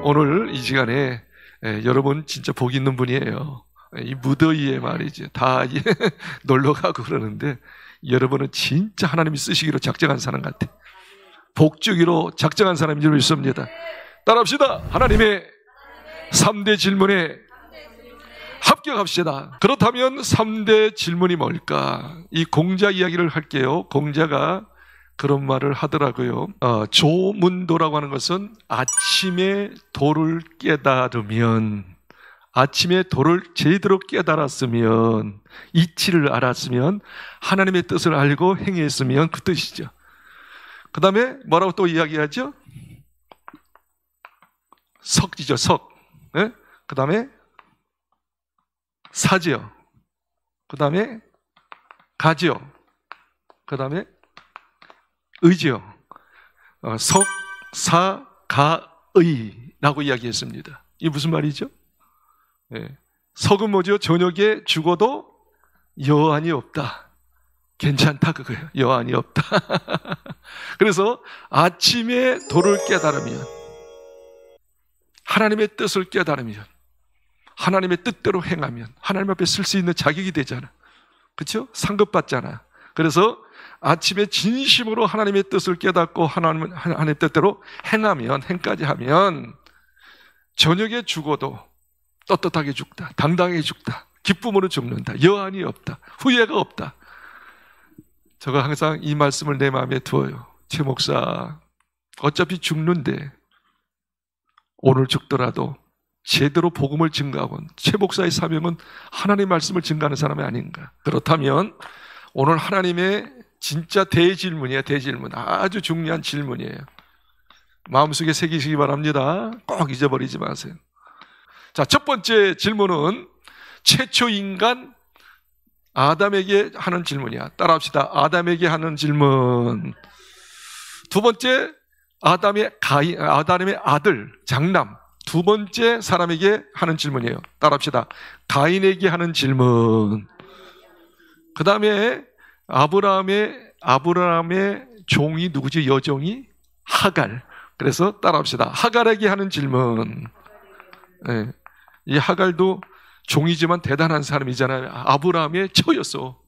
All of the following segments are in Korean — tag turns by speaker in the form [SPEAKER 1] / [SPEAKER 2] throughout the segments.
[SPEAKER 1] 오늘 이 시간에 여러분 진짜 복 있는 분이에요. 이 무더위에 말이지 다 놀러 가고 그러는데 여러분은 진짜 하나님이 쓰시기로 작정한 사람 같아. 복주기로 작정한 사람인 줄 믿습니다. 따라합시다. 하나님의 3대 질문에 합격합시다. 그렇다면 3대 질문이 뭘까? 이 공자 이야기를 할게요. 공자가 그런 말을 하더라고요. 조문도라고 하는 것은 아침에 도를 깨달으면, 아침에 도를 제대로 깨달았으면, 이치를 알았으면, 하나님의 뜻을 알고 행했으면 그 뜻이죠. 그 다음에 뭐라고 또 이야기하죠? 석지죠, 석. 네? 그 다음에 사지요. 그 다음에 가지요. 그 다음에 의지요. 석, 사, 가, 의라고 이야기했습니다. 이게 무슨 말이죠? 네. 석은 뭐죠? 저녁에 죽어도 여한이 없다. 괜찮다 그거예요. 여한이 없다. 그래서 아침에 도를 깨달으면, 하나님의 뜻을 깨달으면, 하나님의 뜻대로 행하면 하나님 앞에 쓸 수 있는 자격이 되잖아. 그렇죠? 상급받잖아. 그래서 아침에 진심으로 하나님의 뜻을 깨닫고 하나님의 뜻대로 행하면, 행까지 하면 저녁에 죽어도 떳떳하게 죽다, 당당하게 죽다, 기쁨으로 죽는다, 여한이 없다, 후회가 없다. 제가 항상 이 말씀을 내 마음에 두어요. 최 목사, 어차피 죽는데 오늘 죽더라도 제대로 복음을 증거하고, 최 목사의 사명은 하나님의 말씀을 증거하는 사람이 아닌가. 그렇다면 오늘 하나님의 진짜 대질문이에요. 대질문. 아주 중요한 질문이에요. 마음속에 새기시기 바랍니다. 꼭 잊어버리지 마세요. 자, 첫 번째 질문은 최초 인간 아담에게 하는 질문이야. 따라합시다. 아담에게 하는 질문. 두 번째, 아담의 아들, 장남. 두 번째 사람에게 하는 질문이에요. 따라합시다. 가인에게 하는 질문. 그 다음에 아브라함의 종이 누구지? 여종이 하갈. 그래서 따라합시다. 하갈에게 하는 질문. 네. 이 하갈도 종이지만 대단한 사람이잖아요. 아브라함의 처였어.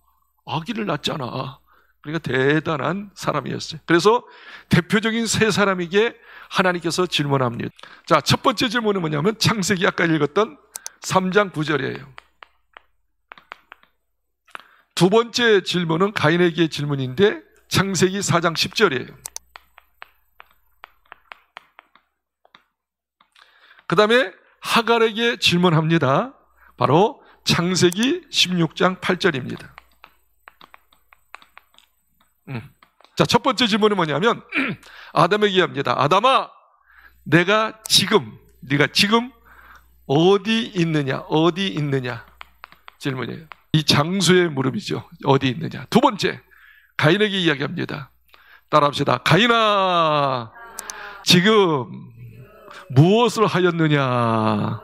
[SPEAKER 1] 아기를 낳았잖아. 그러니까 대단한 사람이었어요. 그래서 대표적인 세 사람에게 하나님께서 질문합니다. 자, 첫 번째 질문은 뭐냐면 창세기 아까 읽었던 3장 9절이에요. 두 번째 질문은 가인에게 질문인데 창세기 4장 10절이에요. 그 다음에 하갈에게 질문합니다. 바로 창세기 16장 8절입니다. 자, 첫 번째 질문은 뭐냐면 아담에게 합니다. 아담아, 네가 지금 어디 있느냐? 어디 있느냐? 질문이에요. 이 장소의 물음이죠. 어디 있느냐? 두 번째, 가인에게 이야기합니다. 따라합시다. 가인아, 지금 무엇을 하였느냐?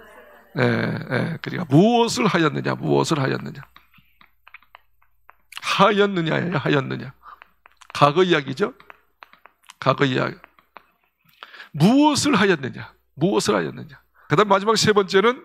[SPEAKER 1] 그러니까 무엇을 하였느냐? 하였느냐예요. 하였느냐? 과거 이야기죠. 과거 이야기. 무엇을 하였느냐? 그 다음 마지막 세 번째는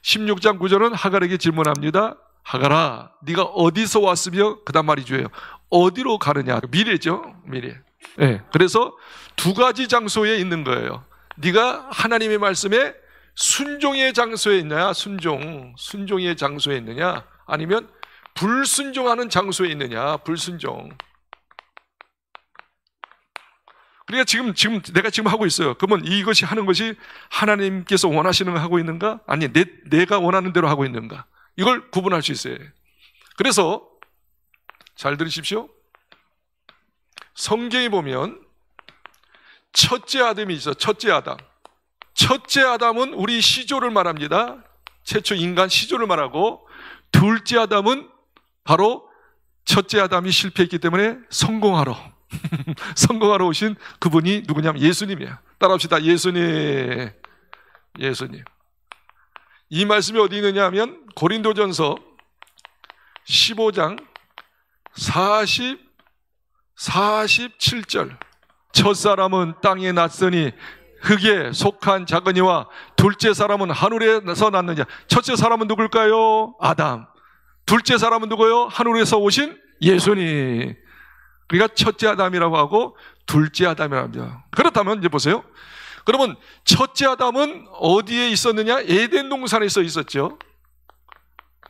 [SPEAKER 1] 16장 9절은 하갈에게 질문합니다. 하갈아, 네가 어디서 왔으며, 그 다음 말이죠. 어디로 가느냐? 미래죠. 미래. 네, 그래서 두 가지 장소에 있는 거예요. 네가 하나님의 말씀에 순종의 장소에 있느냐, 순종의 장소에 있느냐, 아니면 불순종하는 장소에 있느냐, 불순종. 그러니까 지금 내가 지금 하고 있어요. 그러면 이것이 하는 것이 하나님께서 원하시는 거 하고 있는가? 아니, 내가 원하는 대로 하고 있는가? 이걸 구분할 수 있어요. 그래서 잘 들으십시오. 성경에 보면 첫째 아담이 있어. 첫째 아담. 첫째 아담은 우리 시조를 말합니다. 최초 인간 시조를 말하고, 둘째 아담은 바로 첫째 아담이 실패했기 때문에 성공하러 오신 그분이 누구냐면 예수님이야. 따라합시다. 예수님. 이 말씀이 어디 있느냐 하면 고린도전서 15장 47절. 첫사람은 땅에 났으니 흙에 속한 작은이와 둘째 사람은 하늘에서 났느냐. 첫째 사람은 누굴까요? 아담. 둘째 사람은 누구요? 하늘에서 오신 예수님. 그러니까 첫째 아담이라고 하고 둘째 아담이라고 합니다. 그렇다면 이제 보세요. 그러면 첫째 아담은 어디에 있었느냐? 에덴 동산에서 있었죠.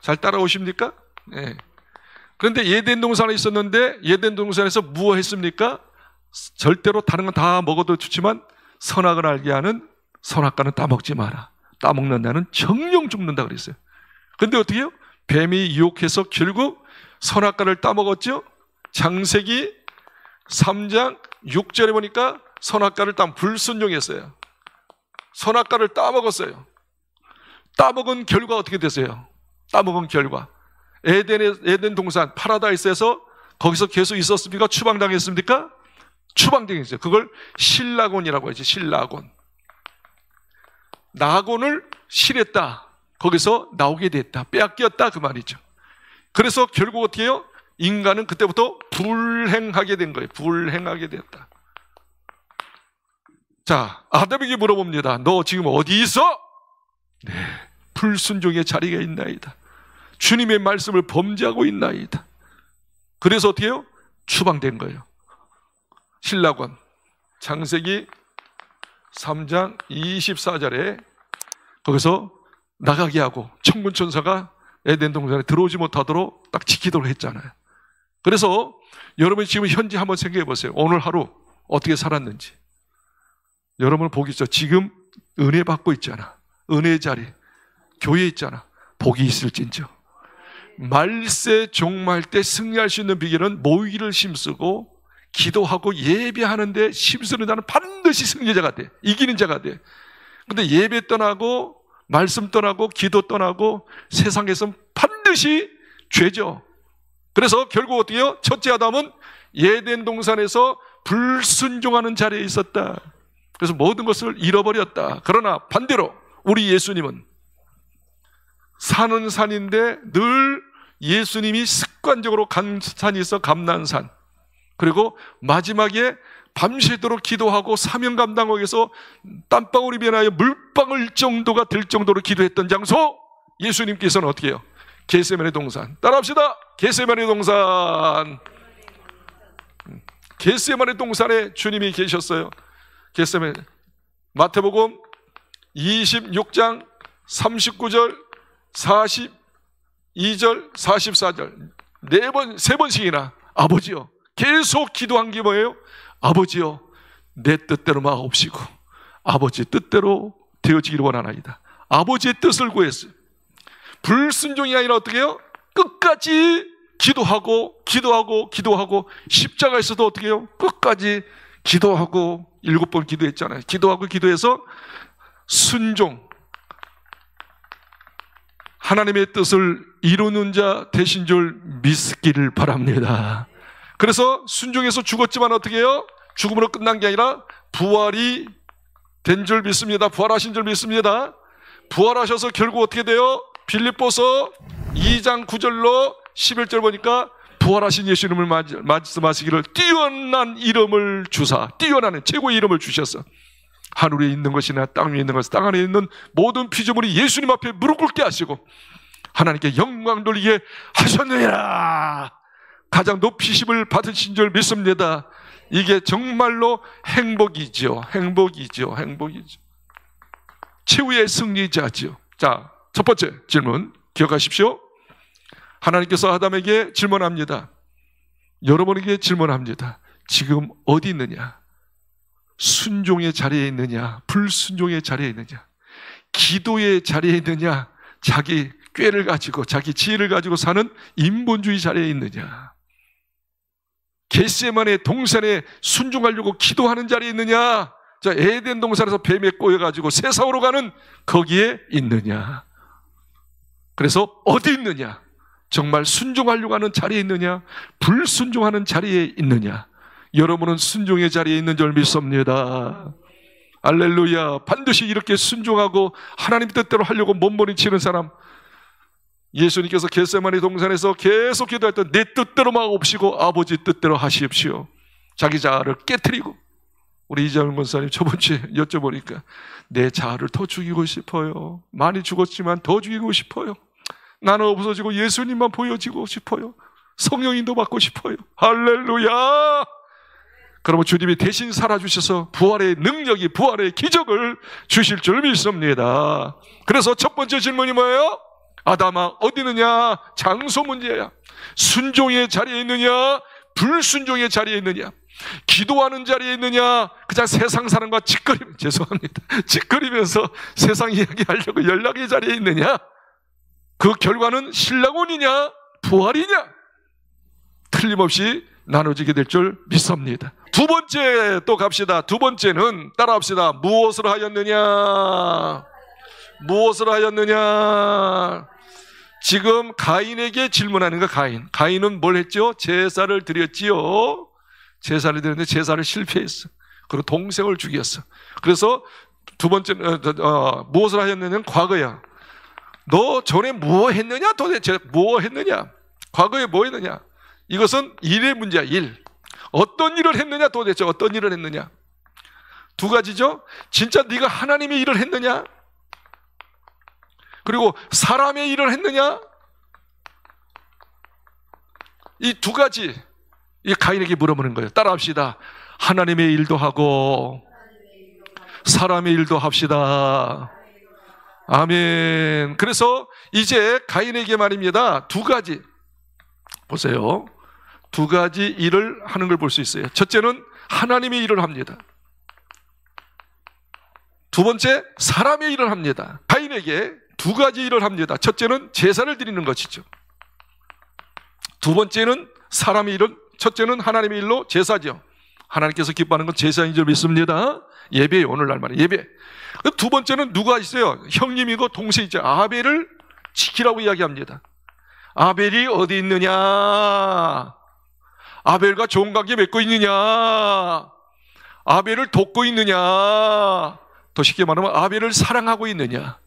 [SPEAKER 1] 잘 따라오십니까? 네. 그런데 에덴 동산에 있었는데 에덴 동산에서 무엇 했습니까? 절대로 다른 건 다 먹어도 좋지만 선악을 알게 하는 선악과는 따먹지 마라. 따먹는다는 정령 죽는다 그랬어요. 그런데 어떻게 해요? 뱀이 유혹해서 결국 선악과를 따먹었죠. 창세기 3장 6절에 보니까 선악과를 불순종했어요. 선악과를 따먹었어요. 따먹은 결과 어떻게 됐어요? 따먹은 결과 에덴 동산 파라다이스에서 거기서 계속 있었습니까? 추방당했습니까? 추방당했어요. 그걸 신라곤이라고 하죠. 신라곤. 나곤을 실했다. 거기서 나오게 됐다. 빼앗겼다 그 말이죠. 그래서 결국 어떻게 해요? 인간은 그때부터 불행하게 된 거예요. 불행하게 됐다. 자, 아담에게 물어봅니다. 너 지금 어디 있어? 네, 불순종의 자리가 있나이다. 주님의 말씀을 범죄하고 있나이다. 그래서 어떻게 해요? 추방된 거예요. 신라곤 창세기 3장 24절에 거기서 나가게 하고 천군 천사가 에덴 동산에 들어오지 못하도록 딱 지키도록 했잖아요. 그래서 여러분이 지금 현재 한번 생각해 보세요. 오늘 하루 어떻게 살았는지. 여러분 보겠죠. 지금 은혜 받고 있잖아. 은혜의 자리 교회에 있잖아. 복이 있을진저. 말세 종말 때 승리할 수 있는 비결은 모이기를 힘쓰고 기도하고 예배하는데 힘쓰는 자는 반드시 승리자가 돼. 이기는 자가 돼. 근데 예배 떠나고 말씀 떠나고 기도 떠나고 세상에서는 반드시 죄죠. 그래서 결국 어떻게 해요? 첫째 아담은 에덴 동산에서 불순종하는 자리에 있었다. 그래서 모든 것을 잃어버렸다. 그러나 반대로 우리 예수님은 산은 산인데 늘 예수님이 습관적으로 간 산이 있어 감난산. 그리고 마지막에 밤새도록 기도하고 사명 감당하기 위해서 땀방울이 변하여 물방울 정도가 될 정도로 기도했던 장소, 예수님께서는 어떻게 해요? 겟세마네 동산. 따라합시다. 겟세마네 동산. 겟세마네 동산에 주님이 계셨어요. 겟세마네. 마태복음 26장 39절 42절 44절 세 번씩이나 아버지요, 계속 기도한 게 뭐예요? 아버지요, 내 뜻대로 마옵시고 아버지의 뜻대로 되어지기를 원하나이다. 아버지의 뜻을 구했어요. 불순종이 아니라 어떻게 해요? 끝까지 기도하고 십자가에서도 어떻게 해요? 끝까지 기도하고 7번 기도했잖아요. 기도하고 기도해서 순종, 하나님의 뜻을 이루는 자 되신 줄 믿기를 바랍니다. 그래서 순종해서 죽었지만 어떻게 해요? 죽음으로 끝난 게 아니라 부활이 된 줄 믿습니다. 부활하신 줄 믿습니다. 부활하셔서 결국 어떻게 돼요? 빌립보서 2장 9절로 11절 보니까 부활하신 예수님을 말씀하시기를 뛰어난 이름을 주사, 뛰어나는 최고의 이름을 주셨어. 하늘에 있는 것이나 땅 위에 있는 것, 땅 안에 있는 모든 피조물이 예수님 앞에 무릎 꿇게 하시고 하나님께 영광 돌리게 하셨느니라. 가장 높이심을 받으신 줄 믿습니다. 이게 정말로 행복이죠. 행복이죠. 행복이죠. 최후의 승리자죠. 자, 첫 번째 질문 기억하십시오. 하나님께서 아담에게 질문합니다. 여러분에게 질문합니다. 지금 어디 있느냐? 순종의 자리에 있느냐? 불순종의 자리에 있느냐? 기도의 자리에 있느냐? 자기 꾀를 가지고 자기 지혜를 가지고 사는 인본주의 자리에 있느냐? 겟세마네 동산에 순종하려고 기도하는 자리에 있느냐? 저 에덴 동산에서 뱀에 꼬여가지고 세상으로 가는 거기에 있느냐? 그래서 어디 있느냐? 정말 순종하려고 하는 자리에 있느냐? 불순종하는 자리에 있느냐? 여러분은 순종의 자리에 있는 줄 믿습니다. 할렐루야. 반드시 이렇게 순종하고 하나님 뜻대로 하려고 몸부림치는 사람, 예수님께서 겟세마네 동산에서 계속 기도할 때 내 뜻대로 마옵시고 아버지 뜻대로 하십시오. 자기 자아를 깨트리고 우리 이재명 목사님 저번주에 여쭤보니까 내 자아를 더 죽이고 싶어요. 많이 죽었지만 더 죽이고 싶어요. 나는 없어지고 예수님만 보여지고 싶어요. 성령인도 받고 싶어요. 할렐루야. 그러면 주님이 대신 살아주셔서 부활의 능력이, 부활의 기적을 주실 줄 믿습니다. 그래서 첫 번째 질문이 뭐예요? 아담아 어디 있느냐? 장소 문제야. 순종의 자리에 있느냐? 불순종의 자리에 있느냐? 기도하는 자리에 있느냐? 그냥 세상 사람과 짓거리면서 세상 이야기하려고 연락의 자리에 있느냐? 그 결과는 신랑혼이냐? 부활이냐? 틀림없이 나눠지게 될 줄 믿습니다. 두 번째 또 갑시다. 두 번째는 따라합시다. 무엇을 하였느냐? 무엇을 하였느냐? 지금 가인에게 질문하는 거. 가인은 뭘 했죠? 제사를 드렸지요. 제사를 드렸는데 제사를 실패했어. 그리고 동생을 죽였어. 그래서 두 번째 무엇을 하였느냐는 과거야. 너 전에 뭐 했느냐? 도대체 뭐 했느냐? 과거에 뭐 했느냐? 이것은 일의 문제야. 일. 어떤 일을 했느냐? 도대체 어떤 일을 했느냐? 두 가지죠. 진짜 네가 하나님의 일을 했느냐? 그리고 사람의 일을 했느냐? 이 두 가지 이 가인에게 물어보는 거예요. 따라합시다. 하나님의 일도 하고 사람의 일도 합시다. 아멘. 그래서 이제 가인에게 말입니다. 두 가지 보세요. 두 가지 일을 하는 걸 볼 수 있어요. 첫째는 하나님의 일을 합니다. 두 번째 사람의 일을 합니다. 가인에게 두 가지 일을 합니다. 첫째는 제사를 드리는 것이죠. 두 번째는 사람의 일은, 첫째는 하나님의 일로 제사죠. 하나님께서 기뻐하는 건 제사인 줄 믿습니다. 예배예요. 오늘날 말이에요. 예배. 두 번째는 누가 있어요? 형님이고 동생이죠. 아벨을 지키라고 이야기합니다. 아벨이 어디 있느냐? 아벨과 좋은 관계 맺고 있느냐? 아벨을 돕고 있느냐? 더 쉽게 말하면 아벨을 사랑하고 있느냐?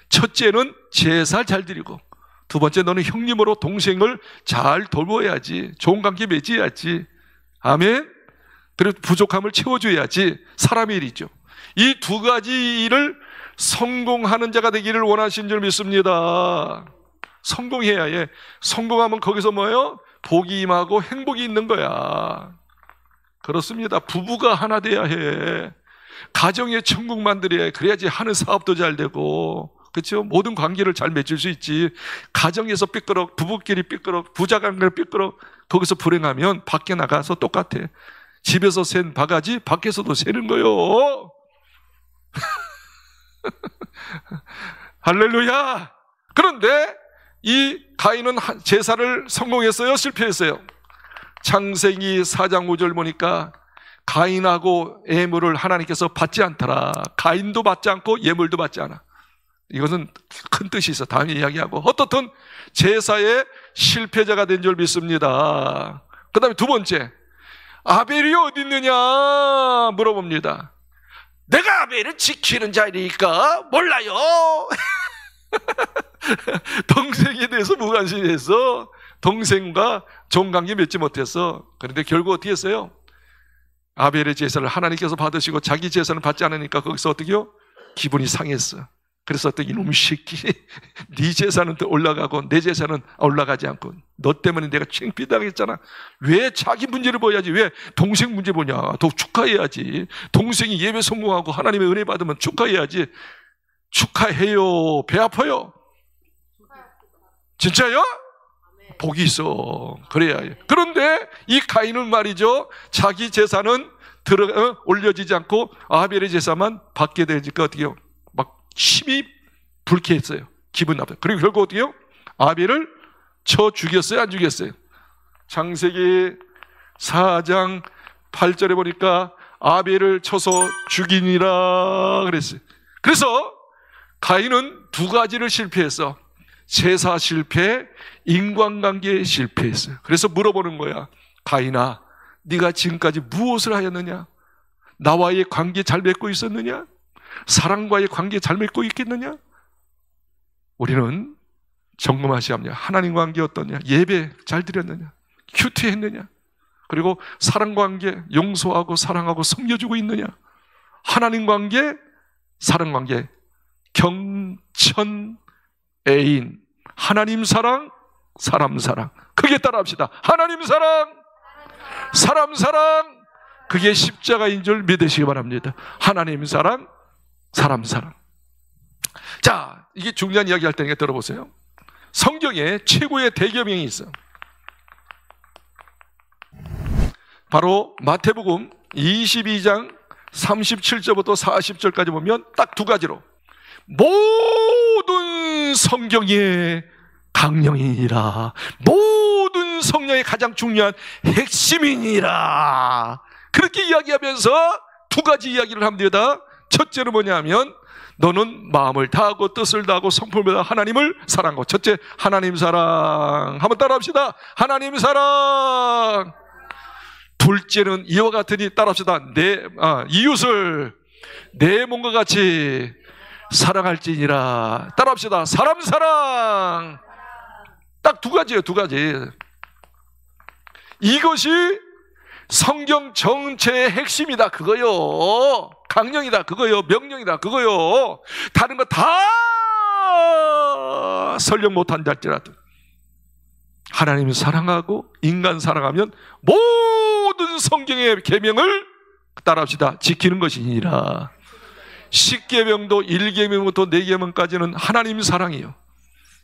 [SPEAKER 1] 첫째는 제사 잘 드리고, 두 번째 너는 형님으로 동생을 잘 돌보아야지. 좋은 관계 맺어야지. 아멘. 그리고 부족함을 채워줘야지. 사람의 일이죠. 이 두 가지 일을 성공하는 자가 되기를 원하신 줄 믿습니다. 성공해야 해. 성공하면 거기서 뭐예요? 복이 임하고 행복이 있는 거야. 그렇습니다. 부부가 하나 돼야 해. 가정에 천국 만들어야 해. 그래야지 하는 사업도 잘 되고, 그렇죠? 모든 관계를 잘 맺을 수 있지. 가정에서 삐끄럭, 부부끼리 삐끄럭, 부자간을 삐끄럭, 거기서 불행하면 밖에 나가서 똑같아. 집에서 센 바가지 밖에서도 새는 거요. 할렐루야. 그런데 이 가인은 제사를 성공했어요? 실패했어요? 창세기 4장 5절 보니까 가인하고 예물을 하나님께서 받지 않더라. 가인도 받지 않고 예물도 받지 않아. 이것은 큰 뜻이 있어. 다음에 이야기하고. 어떻든 제사의 실패자가 된 줄 믿습니다. 그 다음에 두 번째, 아벨이 어디 있느냐 물어봅니다. 내가 아벨을 지키는 자니까 몰라요. 동생에 대해서 무관심해서 동생과 좋은 관계 맺지 못했어. 그런데 결국 어떻게 했어요? 아벨의 제사를 하나님께서 받으시고 자기 제사는 받지 않으니까 거기서 어떻게요? 기분이 상했어. 그래서 어떤 이놈 새끼, 네 제사는 더 올라가고 내 제사는 올라가지 않고 너 때문에 내가 창피당했잖아. 왜 자기 문제를 보야지? 왜 동생 문제 보냐? 더 축하해야지. 동생이 예배 성공하고 하나님의 은혜 받으면 축하해야지. 축하해요. 배 아파요? 진짜요? 복이 있어. 그래야 해. 그런데 이 가인은 말이죠, 자기 제사는 올려지지 않고 아벨의 제사만 받게 되니까 어떻게 해요? 막 힘이 불쾌했어요. 기분 나빠요. 그리고 결국 어떻게 해요? 아벨을 쳐 죽였어요? 안 죽였어요? 창세기 4장 8절에 보니까 아벨을 쳐서 죽이니라 그랬어요. 그래서 가인은 두 가지를 실패했어. 제사 실패, 인간관계에 실패했어요. 그래서 물어보는 거야. 가인아, 네가 지금까지 무엇을 하였느냐? 나와의 관계 잘 맺고 있었느냐? 사랑과의 관계 잘 맺고 있겠느냐? 우리는 점검하셔야 합니다. 하나님 관계 어떠냐? 예배 잘 드렸느냐? 큐티했느냐? 그리고 사랑관계, 용서하고 사랑하고 섬겨주고 있느냐? 하나님 관계, 사랑 관계, 경천, 애인, 하나님 사랑, 사람 사랑. 그게 따라합시다. 하나님 사랑, 사람 사랑. 그게 십자가인 줄 믿으시기 바랍니다. 하나님 사랑, 사람 사랑. 자, 이게 중요한 이야기 할 테니까 들어보세요. 성경에 최고의 대계명이 있어. 바로 마태복음 22장 37절부터 40절까지 보면 딱 두 가지로 모든 성경의 강령이니라, 모든 성령의 가장 중요한 핵심이니라, 그렇게 이야기하면서 두 가지 이야기를 합니다. 첫째는 뭐냐면 너는 마음을 다하고 뜻을 다하고 성품을 다하고 하나님을 사랑하고. 첫째, 하나님 사랑. 한번 따라합시다. 하나님 사랑. 둘째는 이와 같으니 따라합시다. 이웃을 내 몸과 같이 사랑할지니라. 따라합시다. 사람 사랑. 딱 두 가지예요. 두 가지. 이것이 성경 전체의 핵심이다 그거요. 강령이다 그거요. 명령이다 그거요. 다른 거 다 설령 못한다 할지라도 하나님을 사랑하고 인간 사랑하면 모든 성경의 계명을 따라합시다. 지키는 것이니라. 10계명도 1계명부터 4계명까지는 하나님 사랑이요.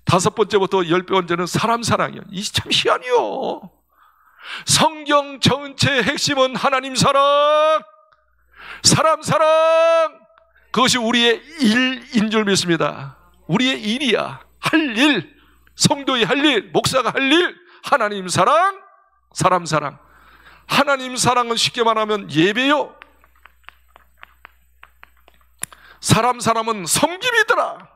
[SPEAKER 1] 5번째부터 10번째는 사람 사랑이요. 이 참 희한이요. 성경 전체의 핵심은 하나님 사랑, 사람 사랑. 그것이 우리의 일인 줄 믿습니다. 우리의 일이야. 할 일, 성도의 할 일, 목사가 할 일. 하나님 사랑, 사람 사랑. 하나님 사랑은 쉽게 말하면 예배요. 사람 사람은 섬김이더라,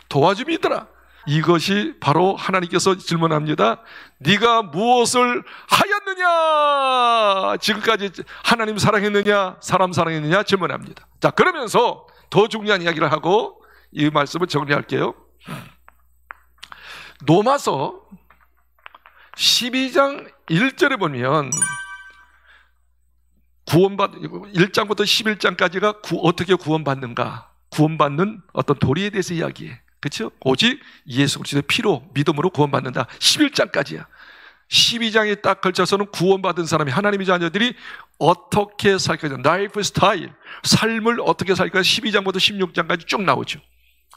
[SPEAKER 1] 도와줌이더라. 이것이 바로 하나님께서 질문합니다. 네가 무엇을 하였느냐? 지금까지 하나님 사랑했느냐? 사람 사랑했느냐? 질문합니다. 자, 그러면서 더 중요한 이야기를 하고 이 말씀을 정리할게요. 로마서 12장 1절에 보면 1장부터 11장까지가 어떻게 구원받는가, 구원받는 어떤 도리에 대해서 이야기해. 그렇죠? 오직 예수 그리스도의 피로 믿음으로 구원받는다. 11장까지야. 12장에 딱 걸쳐서는 구원받은 사람이, 하나님의 자녀들이 어떻게 살 거냐, 라이프 스타일, 삶을 어떻게 살 거냐 12장부터 16장까지 쭉 나오죠.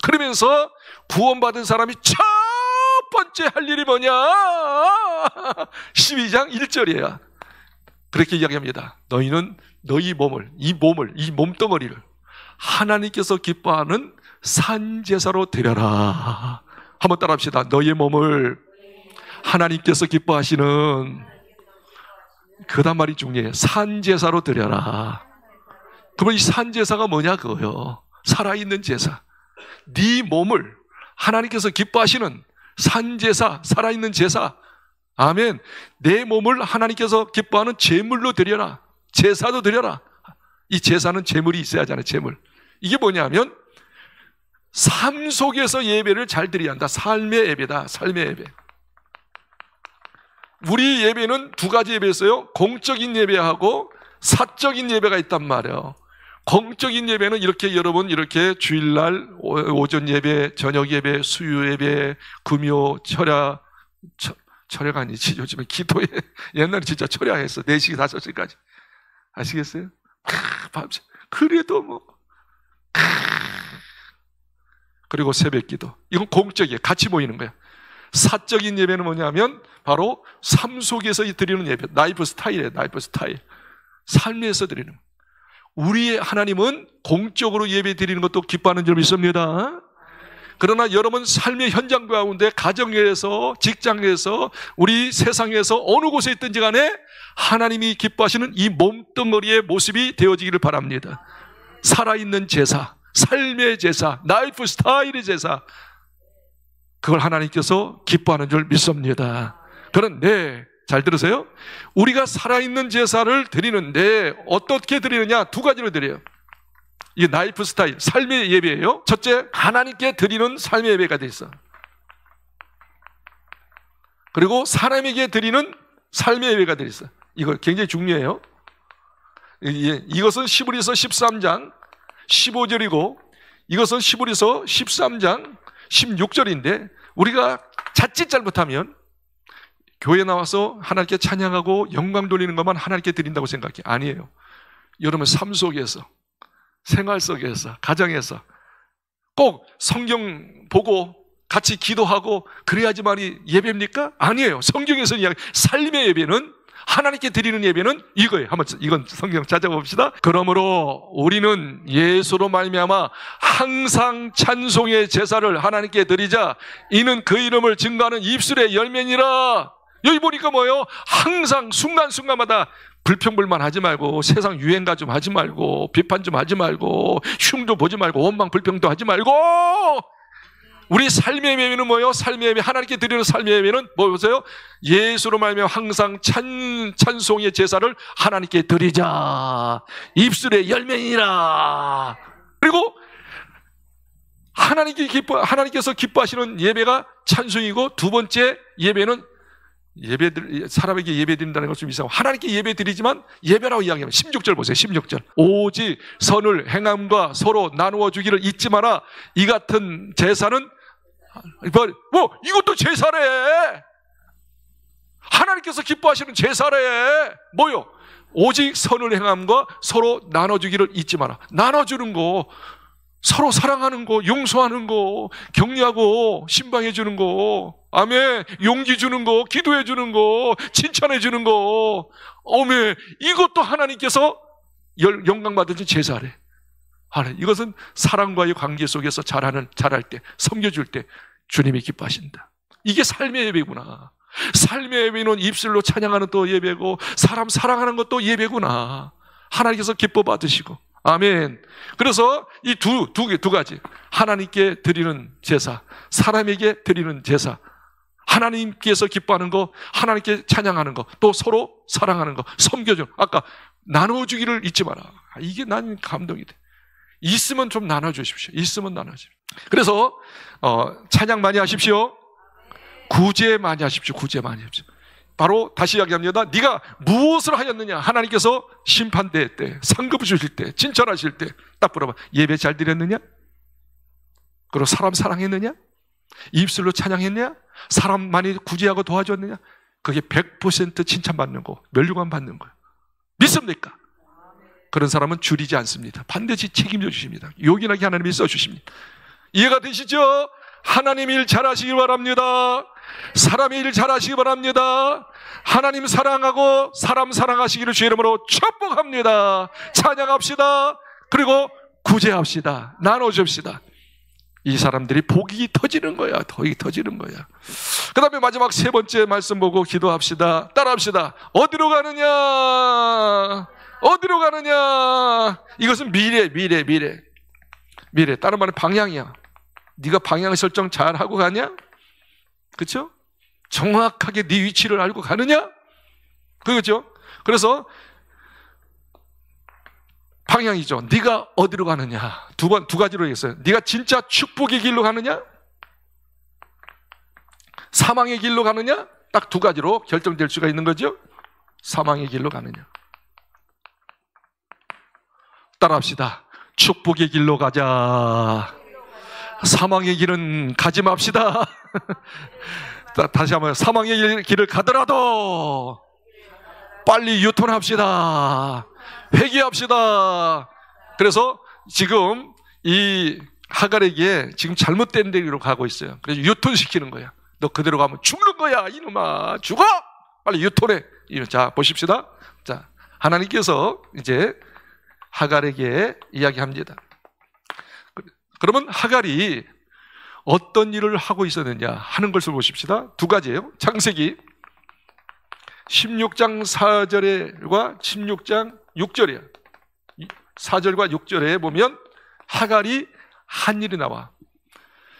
[SPEAKER 1] 그러면서 구원받은 사람이 첫 번째 할 일이 뭐냐? 12장 1절이에요. 그렇게 이야기합니다. 너희는 너희 몸을, 이 몸뚱어리를 하나님께서 기뻐하는 산제사로 드려라. 한번 따라합시다. 너희의 몸을 하나님께서 기뻐하시는, 그 다음 말이 중요해요. 산제사로 드려라. 그러면 이 산제사가 뭐냐 그거요. 살아있는 제사. 네 몸을 하나님께서 기뻐하시는 산제사, 살아있는 제사. 아멘. 내 몸을 하나님께서 기뻐하는 제물로 드려라. 제사도 드려라. 이 제사는 제물이 있어야 하잖아요. 제물. 이게 뭐냐면 삶 속에서 예배를 잘 드려야 한다. 삶의 예배다. 삶의 예배. 우리 예배는 두 가지 예배 있어요. 공적인 예배하고 사적인 예배가 있단 말이에요. 공적인 예배는 이렇게 여러분 이렇게 주일날 오전 예배, 저녁 예배, 수요 예배, 금요 철야가 아니지. 요즘에 기도에 옛날에 진짜 철야했어. 4시, 5시까지. 아시겠어요? 밤새. 그래도 뭐. 그리고 새벽 기도. 이건 공적이에요. 같이 모이는 거야. 사적인 예배는 뭐냐면 바로 삶 속에서 드리는 예배. 라이프 스타일이에요. 라이프 스타일. 삶에서 드리는 거예요. 우리의 하나님은 공적으로 예배 드리는 것도 기뻐하는 줄 믿습니다. 그러나 여러분 삶의 현장 가운데, 가정에서, 직장에서, 우리 세상에서 어느 곳에 있든지 간에 하나님이 기뻐하시는 이 몸뚱어리의 모습이 되어지기를 바랍니다. 살아있는 제사, 삶의 제사, 라이프 스타일의 제사, 그걸 하나님께서 기뻐하는 줄 믿습니다. 그런데 잘 들으세요. 우리가 살아있는 제사를 드리는데 어떻게 드리느냐? 두 가지로 드려요. 이게 라이프 스타일, 삶의 예배예요. 첫째, 하나님께 드리는 삶의 예배가 돼 있어. 그리고 사람에게 드리는 삶의 예배가 돼 있어. 이거 굉장히 중요해요. 이것은 시브리서 13장 15절이고 이것은 시브리서 13장 16절인데 우리가 자칫 잘못하면 교회 나와서 하나님께 찬양하고 영광 돌리는 것만 하나님께 드린다고 생각해. 아니에요. 여러분 삶 속에서, 생활 속에서, 가정에서 꼭 성경 보고 같이 기도하고 그래야지만이 예배입니까? 아니에요. 성경에서 이야기 삶의 예배는, 하나님께 드리는 예배는 이거예요. 한번 이건 성경 찾아봅시다. 그러므로 우리는 예수로 말미암아 항상 찬송의 제사를 하나님께 드리자. 이는 그 이름을 증거하는 입술의 열매니라. 여기 보니까 뭐예요? 항상 순간순간마다 불평불만 하지 말고, 세상 유행가 좀 하지 말고, 비판 좀 하지 말고, 흉도 보지 말고, 원망 불평도 하지 말고, 우리 삶의 예배는 뭐예요? 삶의 예배, 하나님께 드리는 삶의 예배는 뭐 보세요? 예수로 말하면 항상 찬송의 제사를 하나님께 드리자. 입술의 열매니라. 그리고 하나님께서 기뻐하시는 예배가 찬송이고, 두 번째 예배는 사람에게 예배 드린다는 것 좀 이상하고, 하나님께 예배 드리지만 예배라고 이야기하면 16절 보세요. 16절. 오직 선을 행함과 서로 나누어 주기를 잊지 마라. 이 같은 제사는 이것도 제사래. 하나님께서 기뻐하시는 제사래. 뭐요? 오직 선을 행함과 서로 나눠주기를 잊지 마라. 나눠주는 거, 서로 사랑하는 거, 용서하는 거, 격려하고 신방해 주는 거, 아멘, 용기 주는 거, 기도해 주는 거, 칭찬해 주는 거, 아멘, 이것도 하나님께서 영광 받으신 제사래. 이것은 사랑과의 관계 속에서 잘할 때, 섬겨줄 때 주님이 기뻐하신다. 이게 삶의 예배구나. 삶의 예배는 입술로 찬양하는 또 예배고, 사람 사랑하는 것도 예배구나. 하나님께서 기뻐 받으시고, 아멘. 그래서 이 두 가지, 하나님께 드리는 제사, 사람에게 드리는 제사, 하나님께서 기뻐하는 거, 하나님께 찬양하는 거, 또 서로 사랑하는 거, 섬겨주는, 아까 나눠주기를 잊지 마라. 이게 난 감동이 돼. 있으면 좀 나눠주십시오. 있으면 나눠주십시오. 그래서 찬양 많이 하십시오. 구제 많이 하십시오. 구제 많이 하십시오. 바로 다시 이야기합니다. 네가 무엇을 하였느냐? 하나님께서 심판대 때, 상급 주실 때, 진찰하실 때 딱 물어봐. 예배 잘 드렸느냐? 그리고 사람 사랑했느냐? 입술로 찬양했느냐? 사람 많이 구제하고 도와줬느냐? 그게 100% 칭찬받는 거, 멸류관 받는 거예요. 믿습니까? 그런 사람은 줄이지 않습니다. 반드시 책임져 주십니다. 요긴하게 하나님이 써주십니다. 이해가 되시죠? 하나님 일 잘하시기 바랍니다. 사람의 일 잘하시기 바랍니다. 하나님 사랑하고 사람 사랑하시기를 주의 이름으로 축복합니다. 찬양합시다. 그리고 구제합시다. 나눠줍시다. 이 사람들이 복이 터지는 거야. 복이 터지는 거야. 그 다음에 마지막 세 번째 말씀 보고 기도합시다. 따라합시다. 어디로 가느냐? 어디로 가느냐? 이것은 미래. 다른 말은 방향이야. 네가 방향 설정 잘 하고 가냐? 그렇죠? 정확하게 네 위치를 알고 가느냐? 그렇죠? 그래서 방향이죠. 네가 어디로 가느냐? 두 가지로 했어요. 네가 진짜 축복의 길로 가느냐? 사망의 길로 가느냐? 딱 두 가지로 결정될 수가 있는 거죠. 사망의 길로 가느냐? 따라합시다. 축복의 길로 가자. 사망의 길은 가지 맙시다. 다시 한번, 사망의 길을 가더라도 빨리 유턴합시다. 회개합시다. 그래서 지금 이 하갈에게 지금 잘못된 데로 가고 있어요. 그래서 유턴시키는 거야. 너 그대로 가면 죽는 거야. 이놈아, 죽어! 빨리 유턴해. 자, 보십시다. 자, 하나님께서 이제 하갈에게 이야기합니다. 그러면 하갈이 어떤 일을 하고 있었느냐 하는 것을 보십시다. 두 가지예요. 창세기 16장 4절과 16장 6절이에요. 4절과 6절에 보면 하갈이 한 일이 나와.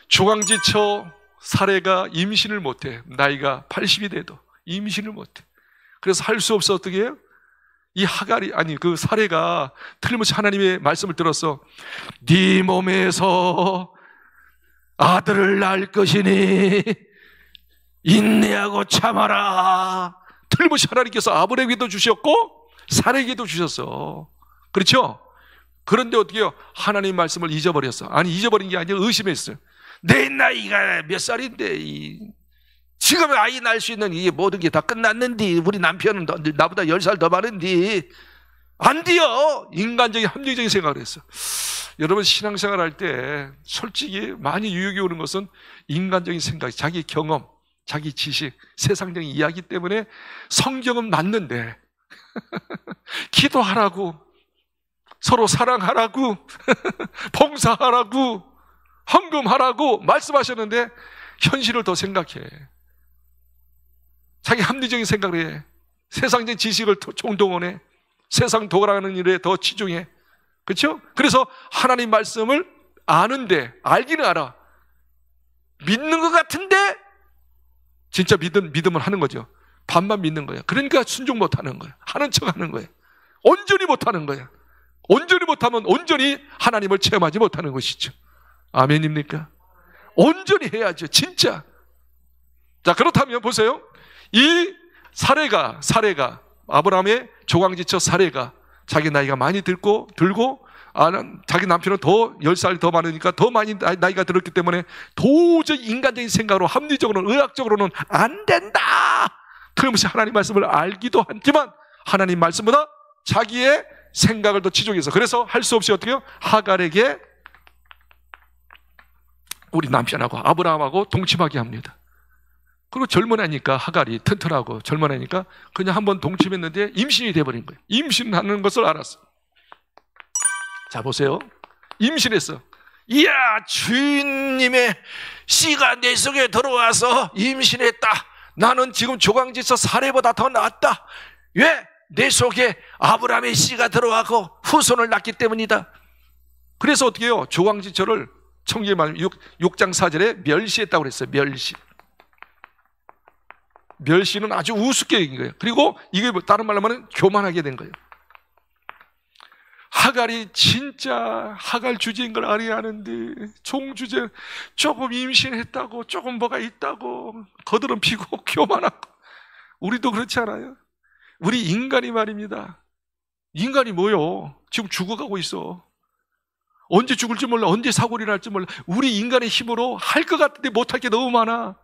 [SPEAKER 1] 중앙지처 사례가 임신을 못해. 나이가 80이 돼도 임신을 못해. 그래서 할 수 없어. 어떻게 해요? 이 하갈이, 그 사례가 틀림없이 하나님의 말씀을 들었어. 네 몸에서 아들을 낳을 것이니 인내하고 참아라. 틀림없이 하나님께서 아브라함에게도 주셨고 사라에게도 주셨어. 그렇죠? 그런데 어떻게 해요? 하나님 말씀을 잊어버렸어. 아니, 잊어버린 게 아니라 의심했어요. 내 나이가 몇 살인데 지금 아이 낳을 수 있는 이 모든 게 다 끝났는데 우리 남편은 나보다 10살 더 많은데 안 돼요. 인간적인 합리적인 생각을 했어. 여러분, 신앙생활 할 때 솔직히 많이 유혹이 오는 것은 인간적인 생각, 자기 경험, 자기 지식, 세상적인 이야기 때문에 성경은 맞는데 기도하라고, 서로 사랑하라고, 봉사하라고, 헌금하라고 말씀하셨는데 현실을 더 생각해. 자기 합리적인 생각을 해. 세상적인 지식을 총동원해. 세상 돌아가는 일에 더 치중해. 그렇죠? 그래서 하나님 말씀을 아는데, 알기는 알아. 믿는 것 같은데 진짜 믿음을 하는 거죠. 반만 믿는 거야. 그러니까 순종 못하는 거야. 하는 척 하는 거야. 온전히 못하는 거야. 온전히 못하면 온전히 하나님을 체험하지 못하는 것이죠. 아멘입니까? 온전히 해야죠. 진짜. 자, 그렇다면 보세요. 이 사례가 아브라함의 조강지처 사례가 자기 나이가 많이 들고 자기 남편은 더 10살 더 많으니까 더 많이 나이가 들었기 때문에 도저히 인간적인 생각으로, 합리적으로는, 의학적으로는 안 된다. 틀림없이 하나님 말씀을 알기도 하지만 하나님 말씀보다 자기의 생각을 더 치중해서, 그래서 할 수 없이 어떻게 해요? 하갈에게 우리 남편하고 아브라함하고 동침하게 합니다. 그리고 젊은 애니까, 하갈이 튼튼하고 젊은 애니까 그냥 한번 동침했는데 임신이 돼버린 거예요. 임신하는 것을 알았어. 자, 보세요. 임신했어. 이야, 주인님의 씨가 내 속에 들어와서 임신했다. 나는 지금 조강지처 사례보다 더 낫다. 왜? 내 속에 아브라함의 씨가 들어와서 후손을 낳기 때문이다. 그래서 어떻게 해요? 조강지처를 청기에 말하면 6장 4절에 멸시했다고 그랬어요. 멸시는 아주 우습게 여긴 거예요. 그리고 이게 다른 말로 하면 교만하게 된 거예요. 하갈이 진짜 하갈 주제인 걸 알아야 하는데, 종 주제, 조금 임신했다고, 조금 뭐가 있다고 거드름 피고 교만하고. 우리도 그렇지 않아요? 우리 인간이 말입니다. 인간이 뭐요? 지금 죽어가고 있어. 언제 죽을지 몰라. 언제 사고를 날지 몰라. 우리 인간의 힘으로 할 것 같은데 못할 게 너무 많아.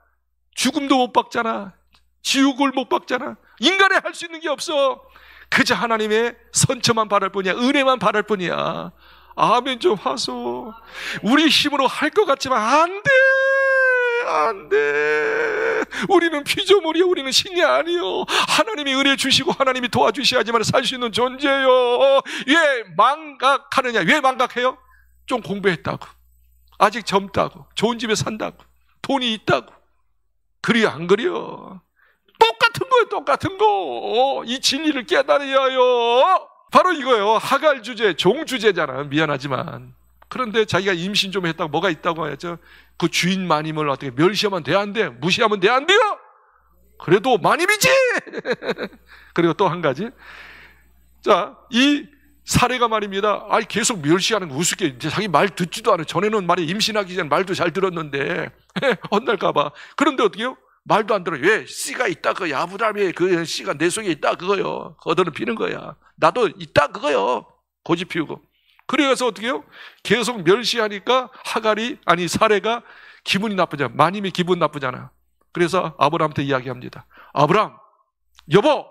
[SPEAKER 1] 죽음도 못 받잖아. 지옥을 못 받잖아. 인간에 할 수 있는 게 없어. 그저 하나님의 선처만 바랄 뿐이야. 은혜만 바랄 뿐이야. 아멘 좀 하소. 우리 힘으로 할 것 같지만 안 돼. 우리는 피조물이요. 우리는 신이 아니요. 하나님이 은혜 주시고 하나님이 도와주셔야지만 살 수 있는 존재요. 왜 망각하느냐? 왜 망각해요? 좀 공부했다고, 아직 젊다고, 좋은 집에 산다고, 돈이 있다고. 그리 안 그려? 똑같은 거예요. 똑같은 거. 이 진리를 깨달아야 해요. 바로 이거예요. 하갈 주제, 종 주제잖아. 미안하지만. 그런데 자기가 임신 좀 했다고, 뭐가 있다고 하죠. 그 주인 마님을 어떻게 멸시하면 돼? 안 돼? 무시하면 돼? 안 돼요? 그래도 마님이지. 그리고 또 한 가지. 자, 이 사례가 말입니다. 계속 멸시하는 거 우습게. 이제 자기 말 듣지도 않아요. 전에는 말에 임신하기 전에 말도 잘 들었는데 혼날까봐. 그런데 어떻게 해요? 말도 안 들어요. 왜? 씨가 있다 그거야. 아브라함의 그 씨가 내 속에 있다 그거요. 거드는 피는 거야. 나도 있다 그거요. 고집 피우고. 그래서 어떻게 해요? 계속 멸시하니까 사례가 기분이 나쁘잖아. 마님이 기분 나쁘잖아. 그래서 아브라함한테 이야기합니다. 아브라함, 여보,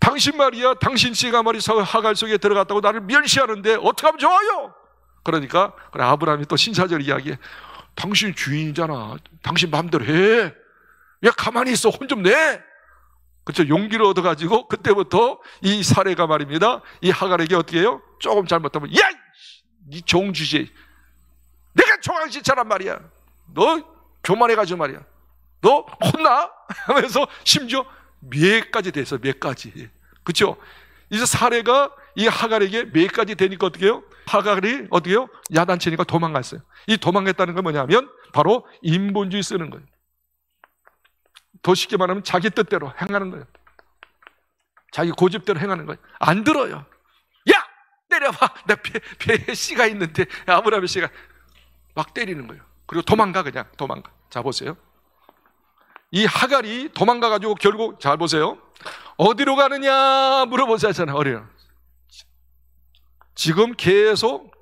[SPEAKER 1] 당신 말이야. 당신 씨가 하갈 속에 들어갔다고 나를 멸시하는데 어떻게 하면 좋아요? 그러니까 아브라함이 또 신사적으로 이야기해. 당신 주인이잖아. 당신 마음대로 해. 야, 가만히 있어. 혼 좀 내. 그렇죠. 용기를 얻어가지고 그때부터 이 사례가 말입니다. 이 하갈에게 어떻게 해요? 조금 잘못하면, 야! 니 종주제. 내가 조강지처란 말이야. 너 교만해가지고 말이야. 너 혼나? 하면서 심지어 매까지 됐어. 매까지. 그렇죠. 이제 사례가 이 하갈에게 매까지 되니까 어떻게 해요? 하갈이 어떻게 해요? 야단치니까 도망갔어요. 이 도망갔다는 건 뭐냐면 바로 인본주의 쓰는 거예요. 더 쉽게 말하면 자기 뜻대로 행하는 거예요. 자기 고집대로 행하는 거예요. 안 들어요. 야! 내려봐. 내 배에 씨가 있는데, 아브라함의 씨가 막 때리는 거예요. 그리고 도망가. 자, 보세요. 이 하갈이 도망가가지고 결국, 잘 보세요. 어디로 가느냐 물어보자잖아요. 어디로? 지금 계속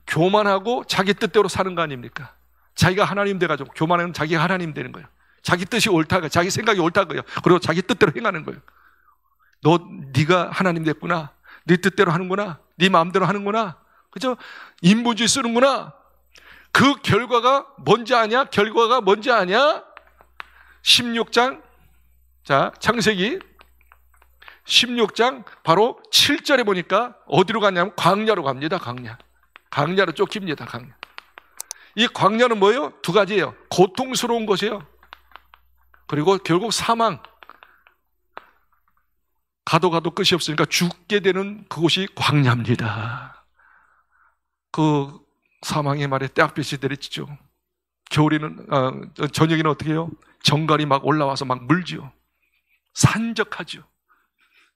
[SPEAKER 1] 교만하고 자기 뜻대로 사는 거 아닙니까? 자기가 하나님 돼가지고 교만하면 자기가 하나님 되는 거예요. 자기 뜻이 옳다고, 자기 생각이 옳다고요. 그리고 자기 뜻대로 행하는 거예요. 네가 하나님 됐구나. 네 뜻대로 하는구나. 네 마음대로 하는구나. 그죠? 인본주의 쓰는구나. 그 결과가 뭔지 아냐? 결과가 뭔지 아냐? 16장, 자, 창세기 16장 바로 7절에 보니까 어디로 가냐면 광야로 갑니다. 광야로 쫓깁니다. 광야. 이 광야는 뭐예요? 두 가지예요. 고통스러운 것이에요. 그리고 결국 사망. 가도 끝이 없으니까 죽게 되는 그곳이 광야입니다. 그 사망의 말에 떼약볕이 내리치죠. 겨울에는, 저녁에는 어떻게 해요? 정갈이 막 올라와서 막 물지요. 산적하죠.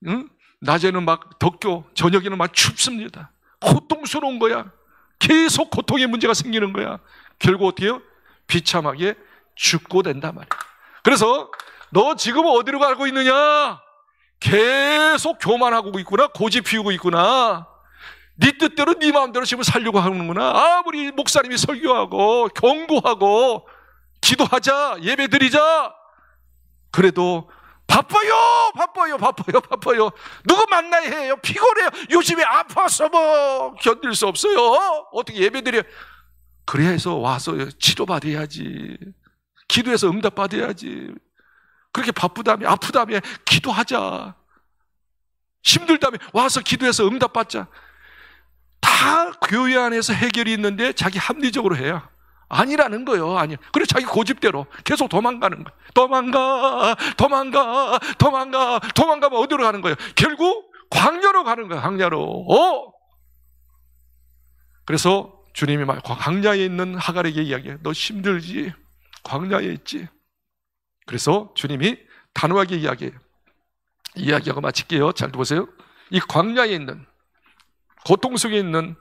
[SPEAKER 1] 응? 낮에는 막 덥고 저녁에는 막 춥습니다. 고통스러운 거야. 계속 고통의 문제가 생기는 거야. 결국 어떻게 해요? 비참하게 죽고 된단 말이야. 그래서 너 지금 어디로 가고 있느냐? 계속 교만하고 있구나. 고집 피우고 있구나. 네 뜻대로 네 마음대로 지금 살려고 하는구나. 아무리 목사님이 설교하고 경고하고 기도하자, 예배드리자, 그래도 바빠요. 누구 만나야 해요. 피곤해요. 요즘에 아파서 뭐 견딜 수 없어요. 어떻게 예배드려? 그래야 해서 와서 치료받아야지. 기도해서 응답받아야지. 그렇게 바쁘다며 아프다며 기도하자. 힘들다며 와서 기도해서 응답받자. 다 교회 안에서 해결이 있는데 자기 합리적으로 해요. 아니라는 거예요. 아니. 그래서 자기 고집대로 계속 도망가는 거예요. 도망가면 어디로 가는 거예요? 결국 광야로 가는 거예요. 광야로. 그래서 주님이 말, 광야에 있는 하갈에게 이야기해요. 너 힘들지? 광야에 있지? 그래서 주님이 단호하게 이야기하고 마칠게요. 잘 보세요. 이 광야에 있는, 고통 속에 있는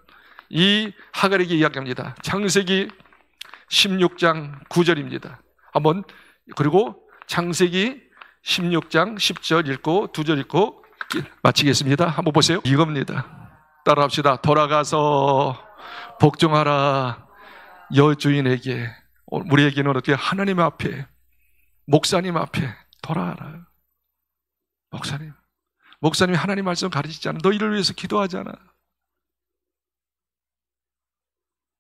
[SPEAKER 1] 이 하갈에게 이야기합니다. 창세기 16장 9절입니다. 한번, 그리고 창세기 16장 10절 읽고 2절 읽고 마치겠습니다. 한번 보세요. 이겁니다. 따라합시다. 돌아가서 복종하라. 여주인에게, 우리에게는 어떻게 하나님 앞에, 목사님 앞에 돌아가라. 목사님이 하나님 말씀 가르치잖아. 너희를 위해서 기도하잖아.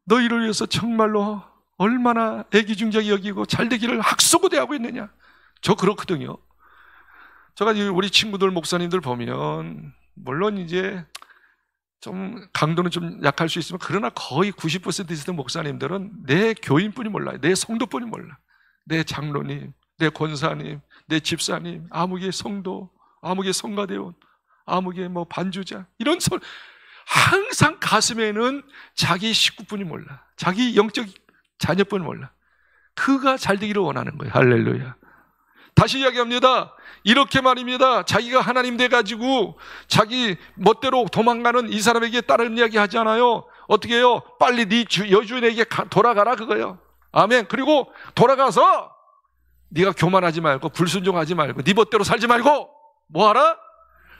[SPEAKER 1] 너희를 위해서 정말로 얼마나 애기중적이 여기고 잘되기를 학수고대하고 있느냐. 저 그렇거든요. 제가 우리 친구들 목사님들 보면 물론 이제 좀 강도는 좀 약할 수 있으면, 그러나 거의 90% 이상 목사님들은 내 교인뿐이 몰라요. 내 성도뿐이 몰라. 내 장로님, 내 권사님, 내 집사님, 아무개 성도, 아무개 성가대원, 아무개 뭐 반주자, 이런 소리. 항상 가슴에는 자기 식구뿐이 몰라. 자기 영적 자녀뿐이 몰라. 그가 잘되기를 원하는 거예요. 할렐루야. 다시 이야기합니다. 이렇게 말입니다. 자기가 하나님 돼가지고 자기 멋대로 도망가는 이 사람에게 다른 이야기 하지 않아요. 어떻게 해요? 빨리 네 여주인에게 돌아가라, 그거예요. 아멘. 그리고 돌아가서 네가 교만하지 말고 불순종하지 말고 네 멋대로 살지 말고 뭐하라?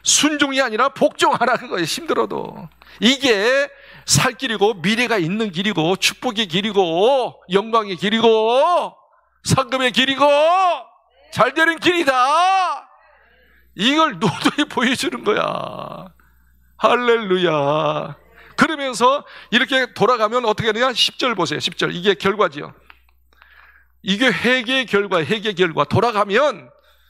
[SPEAKER 1] 순종이 아니라 복종하라, 그거예요. 힘들어도. 이게 살 길이고 미래가 있는 길이고 축복의 길이고 영광의 길이고 상급의 길이고 잘되는 길이다. 이걸 노도히 보여주는 거야. 할렐루야. 그러면서 이렇게 돌아가면 어떻게 하느냐? 10절 보세요. 10절. 이게 결과지요. 이게 회개의 결과. 돌아가면,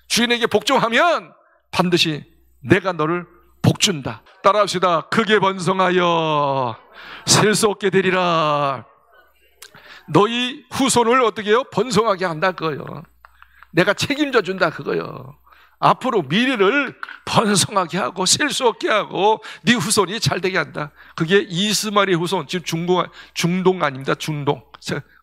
[SPEAKER 1] 주인에게 복종하면 반드시 내가 너를 복준다. 따라합시다. 크게 번성하여 셀 수 없게 되리라. 너희 후손을 어떻게 해요? 번성하게 한다, 그거요. 내가 책임져 준다, 그거요. 앞으로 미래를 번성하게 하고 셀 수 없게 하고 네 후손이 잘되게 한다. 그게 이스마엘의 후손. 지금 중동 아닙니다. 중동.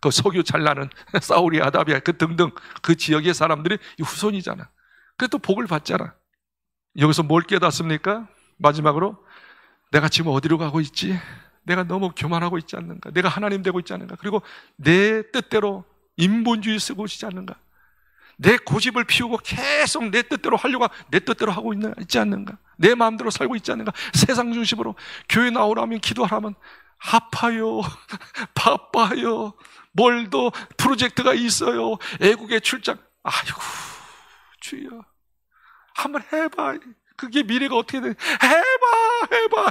[SPEAKER 1] 그 석유 잘 나는 사우디 아라비아 그 등등 그 지역의 사람들이 이 후손이잖아. 그래도 복을 받잖아. 여기서 뭘 깨닫습니까? 마지막으로 내가 지금 어디로 가고 있지? 내가 너무 교만하고 있지 않는가? 내가 하나님 되고 있지 않는가? 그리고 내 뜻대로 인본주의 쓰고 있지 않는가? 내 고집을 피우고 계속 내 뜻대로 하려고 내 뜻대로 하고 있지 않는가? 내 마음대로 살고 있지 않는가? 세상 중심으로 교회 나오라면 기도하라면 아파요, 바빠요, 뭘도 프로젝트가 있어요, 애국에 출장. 아이고 주여, 한번 해봐. 그게 미래가 어떻게 돼?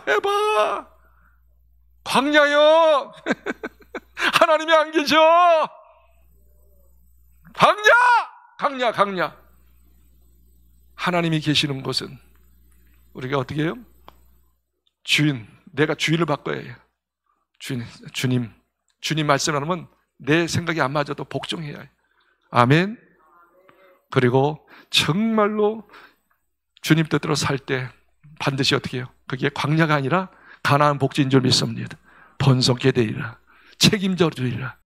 [SPEAKER 1] 해봐. 광야요. 하나님이 안 계셔. 강야. 하나님이 계시는 곳은 우리가 어떻게 해요? 내가 주인을 바꿔야 해요. 주님 말씀을 하면 내 생각이 안 맞아도 복종해야 해요. 아멘. 그리고 정말로 주님 뜻대로 살 때 반드시 어떻게 해요? 그게 광야가 아니라 가나안 복지인 줄 믿습니다. 번성케 되리라, 책임져 주리라.